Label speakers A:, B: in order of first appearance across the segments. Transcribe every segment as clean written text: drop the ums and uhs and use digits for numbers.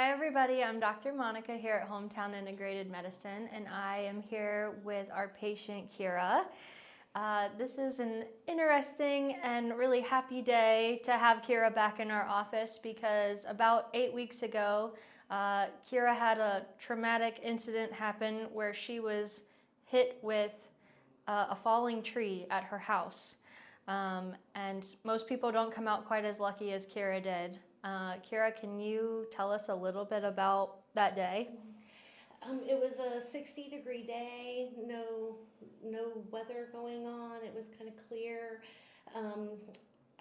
A: Hi everybody, I'm Dr. Monica here at Hometown Integrated Medicine, and I am here with our patient Kera. This is an interesting and really happy day to have Kera back in our office because about 8 weeks ago, Kera had a traumatic incident happen where she was hit with a falling tree at her house. And most people don't come out quite as lucky as Kera did. Kera, can you tell us a little bit about that day?
B: It was a 60-degree day, no weather going on. It was kind of clear. Um,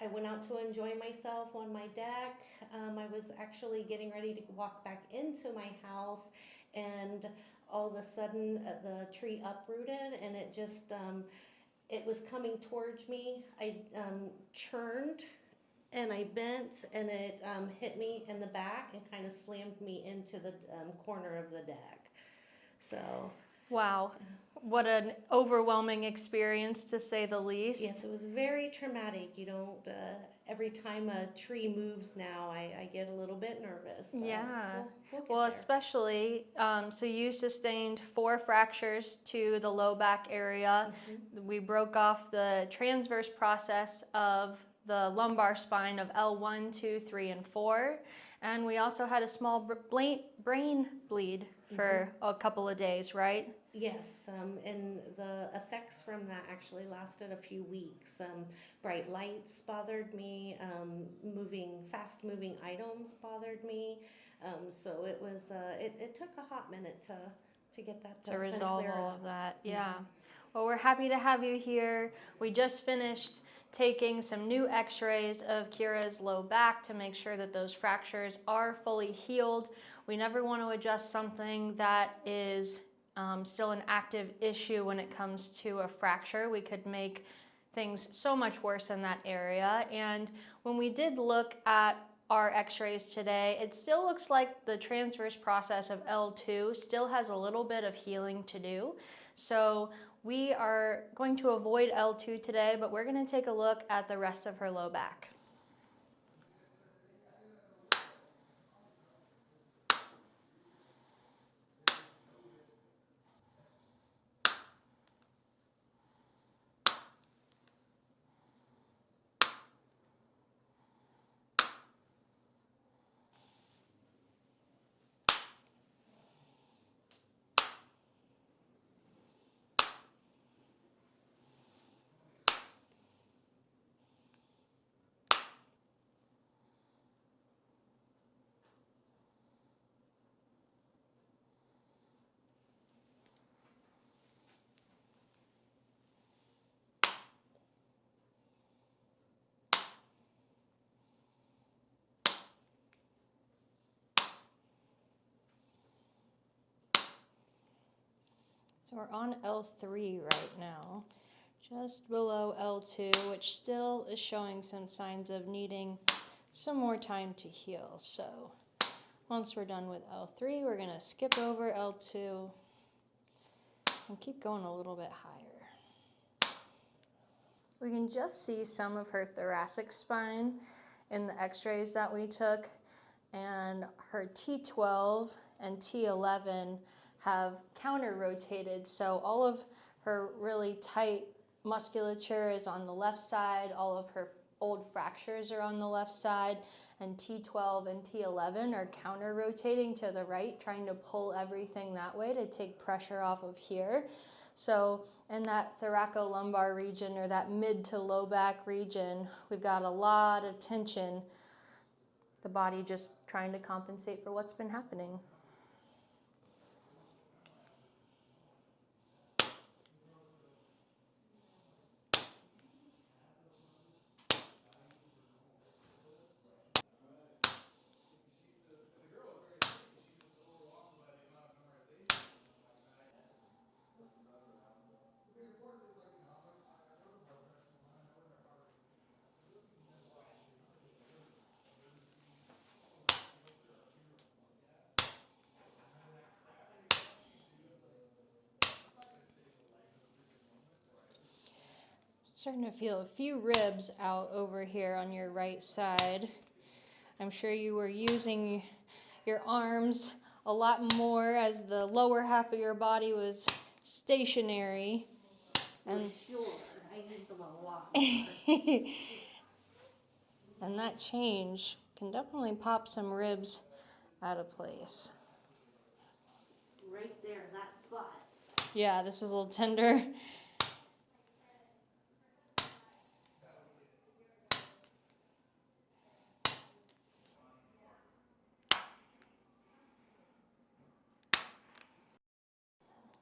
B: I went out to enjoy myself on my deck. I was actually getting ready to walk back into my house, and all of a sudden the tree uprooted, and it was coming towards me. I churned and I bent, and it hit me in the back and kind of slammed me into the corner of the deck. So,
A: Wow, what an overwhelming experience to say the least.
B: yes, it was very traumatic. You don't, every time a tree moves now, I get a little bit nervous. But
A: Yeah.
B: we'll get
A: Well,
B: there.
A: especially, so you sustained 4 fractures to the low back area. We broke off the transverse process of the lumbar spine of L1, 2, 3, and 4. And we also had a small brain bleed for a couple of days, right?
B: Yes, and the effects from that actually lasted a few weeks. Bright lights bothered me, fast moving items bothered me. So it took a hot minute to get that
A: To
B: to kind of
A: resolve
B: clear
A: all
B: up.
A: of that. Yeah. Well, we're happy to have you here. We just finished taking some new x-rays of Kera's low back to make sure that those fractures are fully healed. We never want to adjust something that is still an active issue when it comes to a fracture. We could make things so much worse in that area. And when we did look at our x-rays today, it still looks like the transverse process of L2 still has a little bit of healing to do. So we are going to avoid L2 today, but we're going to take a look at the rest of her low back. So we're on L3 right now, just below L2, which still is showing some signs of needing some more time to heal. So once we're done with L3, we're going to skip over L2 and keep going a little bit higher. We can just see some of her thoracic spine in the x-rays that we took, and her T12 and T11 have counter-rotated, so all of her really tight musculature is on the left side, all of her old fractures are on the left side, and T12 and T11 are counter-rotating to the right, trying to pull everything that way to take pressure off of here. So in that thoracolumbar region, or that mid to low back region, we've got a lot of tension, the body just trying to compensate for what's been happening. Starting to feel a few ribs out over here on your right side. I'm sure you were using your arms a lot more as the lower half of your body was stationary.
B: And sure, I used them a lot more.
A: And that change can definitely pop some ribs out of place.
B: Right there, that spot.
A: Yeah, this is a little tender.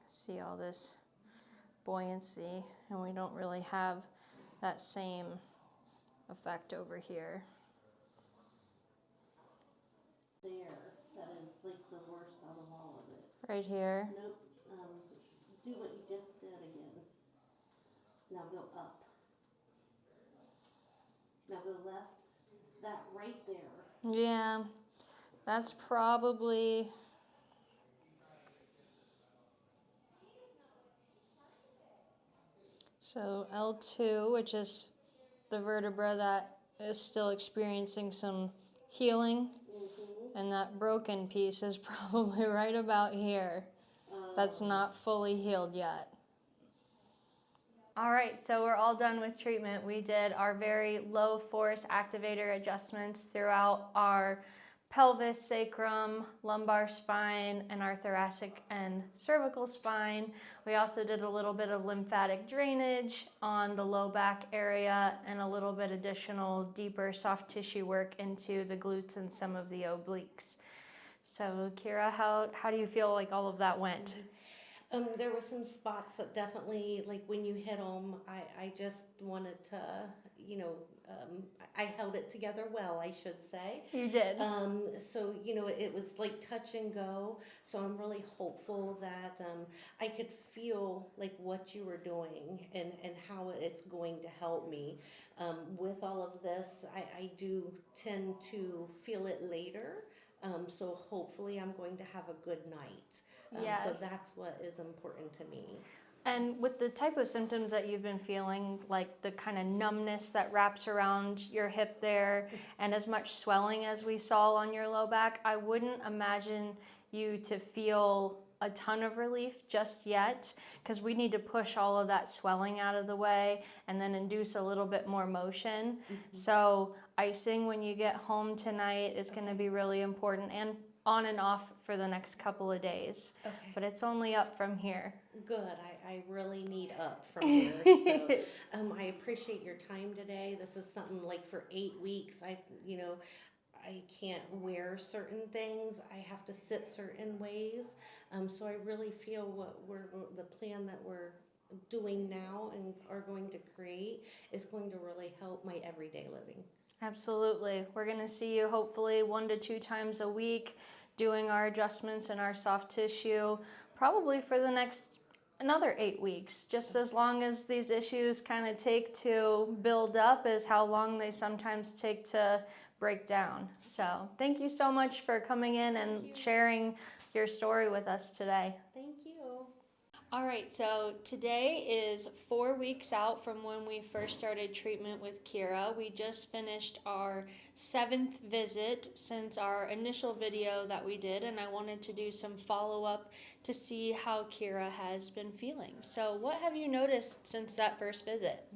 A: See all this buoyancy, and we don't really have that same effect over here.
B: There, that is like the worst out of all of it.
A: Right here.
B: Nope. Do what you just did again. Now go up. Now go left. That right there.
A: Yeah, that's probably... So L2, which is the vertebra that is still experiencing some healing, and that broken piece is probably right about here. That's not fully healed yet. All right, so we're all done with treatment. We did our very low force activator adjustments throughout our pelvis, sacrum, lumbar spine, and our thoracic and cervical spine. We also did a little bit of lymphatic drainage on the low back area and a little bit additional deeper soft tissue work into the glutes and some of the obliques. So Kera, how do you feel like all of that went?
B: There were some spots that definitely, like when you hit them, I just wanted to, I held it together well, I should say.
A: You did.
B: So, it was like touch and go. So I'm really hopeful that I could feel like what you were doing and how it's going to help me. With all of this, I do tend to feel it later. So hopefully I'm going to have a good night.
A: Yes.
B: So that's what is important to me.
A: And with the type of symptoms that you've been feeling, like the kind of numbness that wraps around your hip there, and as much swelling as we saw on your low back, I wouldn't imagine you to feel a ton of relief just yet, because we need to push all of that swelling out of the way and then induce a little bit more motion. So icing when you get home tonight is going to be really important, and on and off for the next couple of days.
B: Okay.
A: But it's only up from here.
B: Good. I really need up from here. So I appreciate your time today. This is something like for 8 weeks. I can't wear certain things. I have to sit certain ways. So I really feel the plan that we're doing now and are going to create is going to really help my everyday living.
A: Absolutely. We're going to see you hopefully 1 to 2 times a week doing our adjustments in our soft tissue, probably for the next another 8 weeks, just as long as these issues kind of take to build up is how long they sometimes take to break down. So thank you so much for coming in and sharing your story with us today.
B: Thank you.
A: All right, so today is 4 weeks out from when we first started treatment with Kera. We just finished our 7th visit since our initial video that we did, and I wanted to do some follow-up to see how Kera has been feeling. So what have you noticed since that first visit?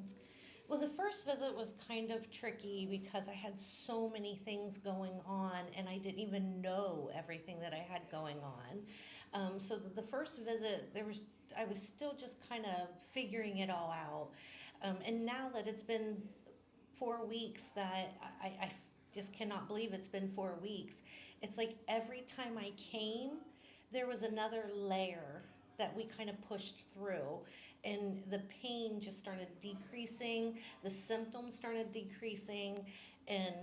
B: Well, the first visit was kind of tricky because I had so many things going on and I didn't even know everything that I had going on. So the first visit, I was still just kind of figuring it all out. And now that it's been 4 weeks, that I just cannot believe it's been 4 weeks. It's like every time I came, there was another layer that we kind of pushed through, and the pain just started decreasing, the symptoms started decreasing, and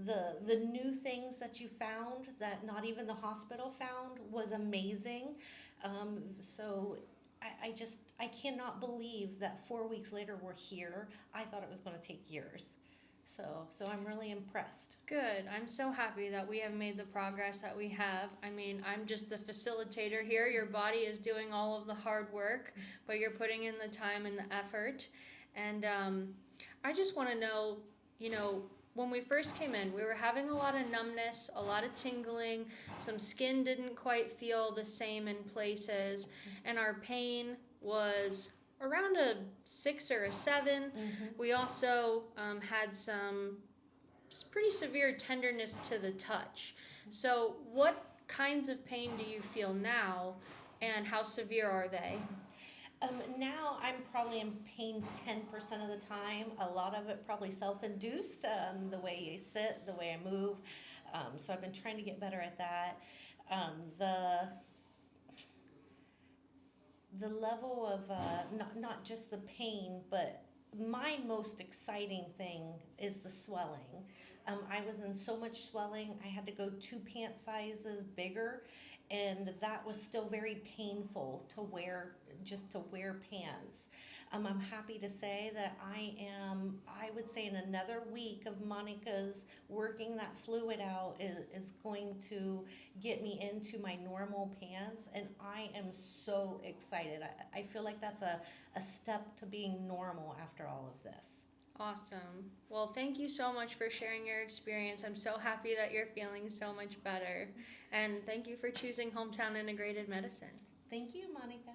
B: the new things that you found that not even the hospital found was amazing. So I cannot believe that 4 weeks later we're here. I thought it was going to take years. So I'm really impressed.
A: Good. I'm so happy that we have made the progress that we have. I mean, I'm just the facilitator here. Your body is doing all of the hard work, but you're putting in the time and the effort. And I just want to know, when we first came in, we were having a lot of numbness, a lot of tingling, some skin didn't quite feel the same in places, and our pain was around a 6 or a 7. We also had some pretty severe tenderness to the touch. So what kinds of pain do you feel now, and how severe are they?
B: Now I'm probably in pain 10% of the time. A lot of it probably self-induced, the way you sit, the way I move. So I've been trying to get better at that. The level of not just the pain, but my most exciting thing is the swelling. I was in so much swelling, I had to go 2 pant sizes bigger, and that was still very painful to wear, just to wear pants. I'm happy to say that I would say in another week of Monica's working that fluid out is going to get me into my normal pants, and I am so excited. I feel like that's a step to being normal after all of this.
A: Awesome. Well, thank you so much for sharing your experience. I'm so happy that you're feeling so much better. And thank you for choosing Hometown Integrated Medicine.
B: Thank you, Monica.